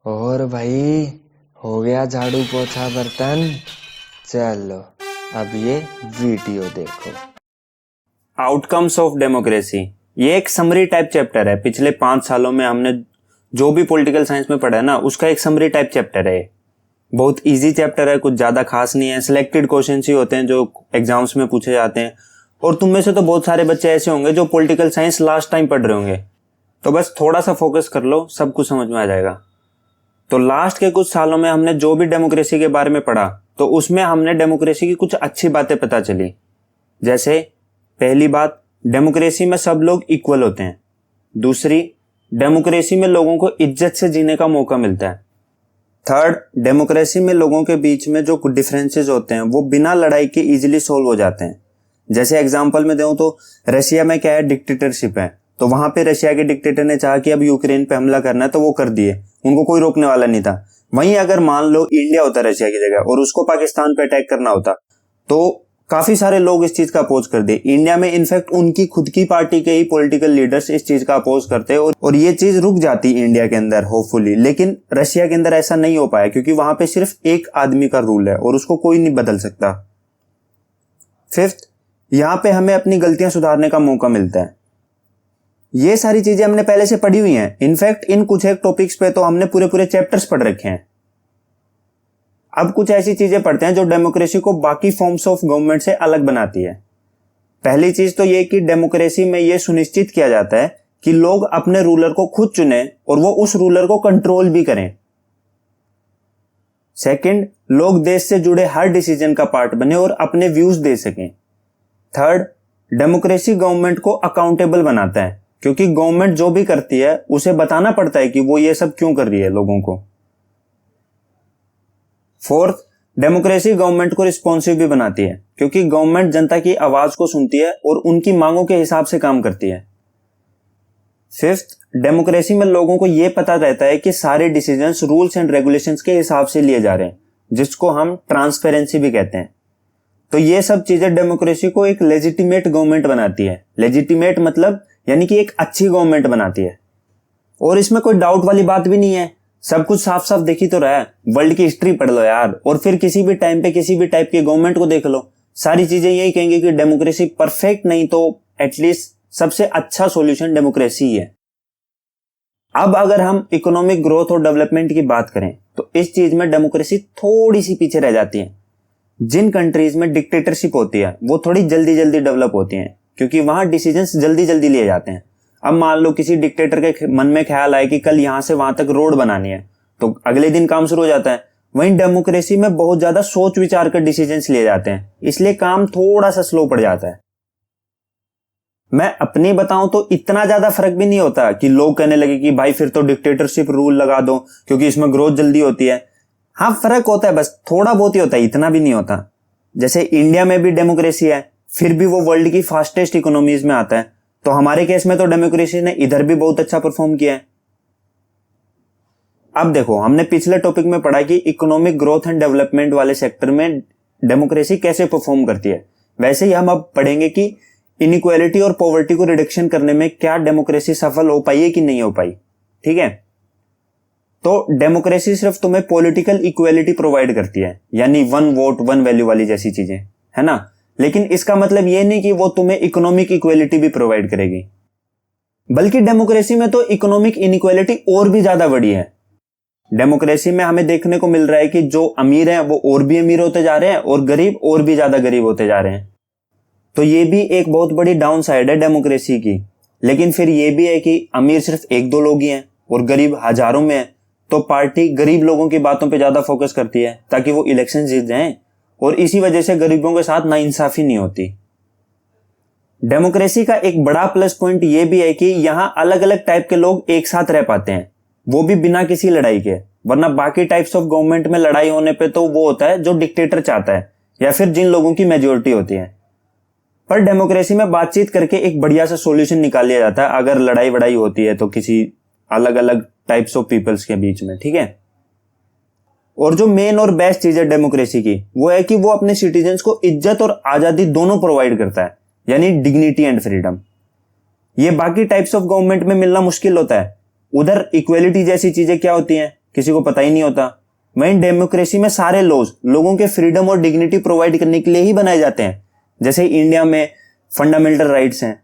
और भाई, हो गया झाड़ू पोछा बर्तन। चलो अब ये वीडियो देखो। आउटकम्स ऑफ डेमोक्रेसी, ये एक समरी टाइप चैप्टर है। पिछले 5 सालों में हमने जो भी पॉलिटिकल साइंस में पढ़ा है ना, उसका एक समरी टाइप चैप्टर है। बहुत इजी चैप्टर है, कुछ ज्यादा खास नहीं है। सिलेक्टेड क्वेश्चंस ही होते हैं जो एग्जाम्स में पूछे जाते हैं। और तुम में से तो बहुत सारे बच्चे ऐसे होंगे जो पॉलिटिकल साइंस लास्ट टाइम पढ़ रहे होंगे, तो बस थोड़ा सा फोकस कर लो, सब कुछ समझ में आ जाएगा। तो लास्ट के कुछ सालों में हमने जो भी डेमोक्रेसी के बारे में पढ़ा, तो उसमें हमने डेमोक्रेसी की कुछ अच्छी बातें पता चली। जैसे पहली बात, डेमोक्रेसी में सब लोग इक्वल होते हैं। दूसरी, डेमोक्रेसी में लोगों को इज्जत से जीने का मौका मिलता है। थर्ड, डेमोक्रेसी में लोगों के बीच में जो डिफरेंसेस होते हैं वो बिना लड़ाई के इजीली सोल्व हो जाते हैं। जैसे एग्जांपल में दूं तो रशिया में क्या है, डिक्टेटरशिप है। तो वहां पे रशिया के डिक्टेटर ने चाहा कि अब यूक्रेन पे हमला करना है, तो वो कर दिए, उनको कोई रोकने वाला नहीं था। वहीं अगर मान लो इंडिया होता रशिया की जगह और उसको पाकिस्तान पे अटैक करना होता, तो काफी सारे लोग इस चीज का अपोज कर दिए। इंडिया में इनफैक्ट उनकी खुद की पार्टी के ही पॉलिटिकल लीडर्स इस चीज का अपोज करते और ये चीज रुक जाती इंडिया के अंदर होपफुली। लेकिन रशिया के अंदर ऐसा नहीं हो पाया, क्योंकि वहां पे सिर्फ एक आदमी का रूल है और उसको कोई नहीं बदल सकता। फिफ्थ, यहां पे हमें अपनी गलतियां सुधारने का मौका मिलता है। ये सारी चीजें हमने पहले से पढ़ी हुई हैं। इनफैक्ट इन कुछ एक टॉपिक्स पे तो हमने पूरे पूरे चैप्टर्स पढ़ रखे हैं। अब कुछ ऐसी चीजें पढ़ते हैं जो डेमोक्रेसी को बाकी फॉर्म्स ऑफ गवर्नमेंट से अलग बनाती है। पहली चीज तो ये कि डेमोक्रेसी में यह सुनिश्चित किया जाता है कि लोग अपने रूलर को खुद चुने और वो उस रूलर को कंट्रोल भी करें। सेकंड, लोग देश से जुड़े हर डिसीजन का पार्ट बने और अपने व्यूज दे सकें। थर्ड, डेमोक्रेसी गवर्नमेंट को अकाउंटेबल बनाता है, क्योंकि गवर्नमेंट जो भी करती है उसे बताना पड़ता है कि वो ये सब क्यों कर रही है लोगों को। फोर्थ, डेमोक्रेसी गवर्नमेंट को रिस्पॉन्सिव भी बनाती है, क्योंकि गवर्नमेंट जनता की आवाज को सुनती है और उनकी मांगों के हिसाब से काम करती है। फिफ्थ, डेमोक्रेसी में लोगों को यह पता रहता है कि सारे डिसीजंस रूल्स एंड रेगुलेशंस के हिसाब से लिए जा रहे हैं, जिसको हम ट्रांसपेरेंसी भी कहते हैं। तो ये सब चीजें डेमोक्रेसी को एक लेजिटिमेट गवर्नमेंट बनाती है। लेजिटिमेट मतलब यानी कि एक अच्छी गवर्नमेंट बनाती है। और इसमें कोई डाउट वाली बात भी नहीं है, सब कुछ साफ साफ देखी तो रहा है। वर्ल्ड की हिस्ट्री पढ़ लो यार, और फिर किसी भी टाइम पे किसी भी टाइप की गवर्नमेंट को देख लो, सारी चीजें यही कहेंगे कि डेमोक्रेसी परफेक्ट नहीं तो एटलीस्ट सबसे अच्छा सॉल्यूशन डेमोक्रेसी ही है। अब अगर हम इकोनॉमिक ग्रोथ और डेवलपमेंट की बात करें, तो इस चीज में डेमोक्रेसी थोड़ी सी पीछे रह जाती है। जिन कंट्रीज में डिक्टेटरशिप होती है वो थोड़ी जल्दी जल्दी डेवलप होती हैं, क्योंकि वहां डिसीजंस जल्दी जल्दी लिए जाते हैं। अब मान लो किसी डिक्टेटर के मन में ख्याल आए कि कल यहां से वहां तक रोड बनानी है, तो अगले दिन काम शुरू हो जाता है। वहीं डेमोक्रेसी में बहुत ज्यादा सोच विचार कर डिसीजंस लिए जाते हैं, इसलिए काम थोड़ा सा स्लो पड़ जाता है। मैं अपनी बताऊं तो इतना ज्यादा फर्क भी नहीं होता कि लोग कहने लगे कि भाई फिर तो डिक्टेटरशिप रूल लगा दो क्योंकि इसमें ग्रोथ जल्दी होती है। हाँ, फर्क होता है, बस थोड़ा बहुत ही होता है, इतना भी नहीं होता। जैसे इंडिया में भी डेमोक्रेसी है, फिर भी वो वर्ल्ड की फास्टेस्ट इकोनॉमीज में आता है। तो हमारे केस में तो डेमोक्रेसी ने इधर भी बहुत अच्छा परफॉर्म किया है। अब देखो, हमने पिछले टॉपिक में पढ़ा कि इकोनॉमिक ग्रोथ एंड डेवलपमेंट वाले सेक्टर में डेमोक्रेसी कैसे परफॉर्म करती है। वैसे ही हम अब पढ़ेंगे कि इनइक्वालिटी और पॉवर्टी को रिडक्शन करने में क्या डेमोक्रेसी सफल हो पाई है कि नहीं हो पाई। ठीक है, तो डेमोक्रेसी सिर्फ तुम्हें पॉलिटिकल इक्वालिटी प्रोवाइड करती है, यानी 1 वोट 1 वैल्यू वाली जैसी चीजें, है ना। लेकिन इसका मतलब ये नहीं कि वो तुम्हें इकोनॉमिक इक्वालिटी भी प्रोवाइड करेगी, बल्कि डेमोक्रेसी में तो इकोनॉमिक इनइक्वालिटी और भी ज्यादा बड़ी है। डेमोक्रेसी में हमें देखने को मिल रहा है कि जो अमीर हैं वो और भी अमीर होते जा रहे हैं और गरीब और भी ज्यादा गरीब होते जा रहे हैं। तो ये भी एक बहुत बड़ी डाउन साइड है डेमोक्रेसी की। लेकिन फिर ये भी है कि अमीर सिर्फ 1-2 लोग ही हैं और गरीब हजारों में है, तो पार्टी गरीब लोगों की बातों पे ज्यादा फोकस करती है ताकि वो इलेक्शन जीत जाएं, और इसी वजह से गरीबों के साथ नाइंसाफी नहीं होती। डेमोक्रेसी का एक बड़ा प्लस पॉइंट ये भी है कि यहां अलग अलग टाइप के लोग एक साथ रह पाते हैं, वो भी बिना किसी लड़ाई के। वरना बाकी टाइप्स ऑफ गवर्नमेंट में लड़ाई होने पे तो वो होता है जो डिक्टेटर चाहता है या फिर जिन लोगों की मेजोरिटी होती है। पर डेमोक्रेसी में बातचीत करके एक बढ़िया सा सॉल्यूशन निकाल लिया जाता है अगर लड़ाई वड़ाई होती है तो किसी अलग अलग टाइप्स ऑफ पीपल्स के बीच में। ठीक है, और जो मेन और बेस्ट चीज है डेमोक्रेसी की, वो है कि वो अपने सिटीजन्स को इज्जत और आजादी दोनों प्रोवाइड करता है, यानी डिग्निटी एंड फ्रीडम। ये बाकी टाइप्स ऑफ गवर्नमेंट में मिलना मुश्किल होता है। उधर इक्वेलिटी जैसी चीजें क्या होती हैं, किसी को पता ही नहीं होता। वहीं डेमोक्रेसी में सारे लॉज लोगों के फ्रीडम और डिग्निटी प्रोवाइड करने के लिए ही बनाए जाते हैं, जैसे इंडिया में फंडामेंटल राइट्स हैं।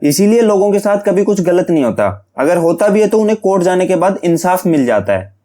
इसीलिए लोगों के साथ कभी कुछ गलत नहीं होता, अगर होता भी है तो उन्हें कोर्ट जाने के बाद इंसाफ मिल जाता है।